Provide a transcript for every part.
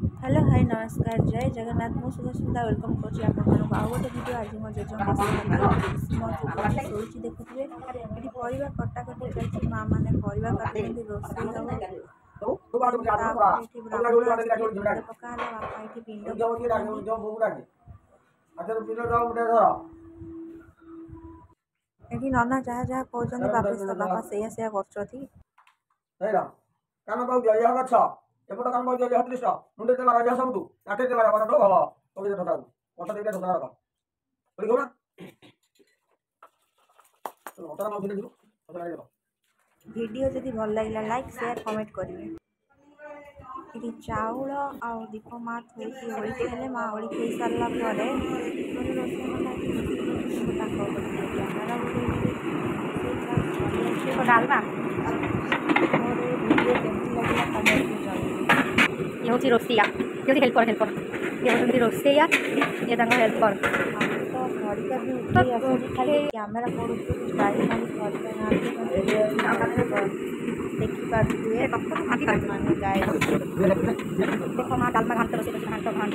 Hello hi नमस्कार जय जगन्नाथ मु सुभस्मिता वेलकम करुँच आपको आउ गोटे भिडियो आज मो जेजन शोची देखुए ये परिवा कटाकटी चलती माँ मैंने परिवा काटुच्च रोषे पिंड पका बापा ये पिंड ये नना जहाँ जहाँ कहते बापा से कर एपट काम कर दिया हत्रिस्ट मुंडे तेल लगा सब आटे तेल लगा तो भल कभी ठका कटा देखे ठका रख पड़ी गो ना अटा ना उठे जीव वीडियो जदि भल लगे लाइक शेयर कमेंट करेंगे ये चाउल आ दीप माँ थोड़ी ओड़ी खेले माँ ओड़ी खे सारा डालमा वीडियो केमती लगे कमेंट ये हूँ रोषैया ये हेल्पर ये हूँ रोषैया ये हेल्पर तो घरिका भी उठे खाली कैमेरा पड़ू गाड़ी मानी गाय देख माँ डालमा घाट रोषे घाट घाट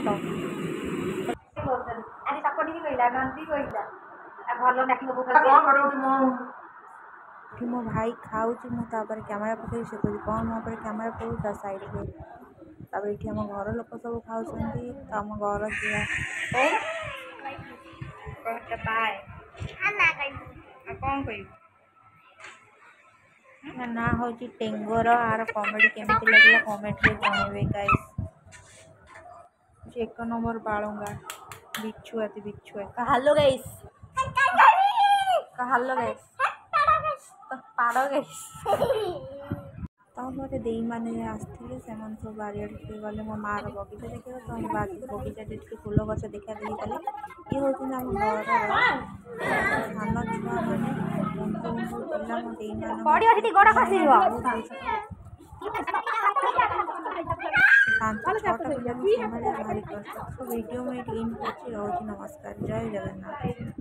मो भाई खाऊँ मुझे कैमेरा पकड़ से कह कौन मो कैमेरा पड़ू ता साइड में तापर ये आम घर लोक सब खाऊँ तो आम घर ना हूँ टेंगोर आर कमेडी केमती लगे कमेंट में जनइबे गाइस एक नंबर बालुंगा बिच्छुआ हेलो गाइस हेलो गाइस पाड़ गाइस तापर देई मैंने आसते से सब बारियाड़ किए गले मो माँ बगीचा देखा तो बगीचा फूल गच देखा देखी गले ये हूँ आम घर सान छुआ मैंने पिला मो देई भारी कष्ट वीडियो में इन कर नमस्कार जय जगन्नाथ।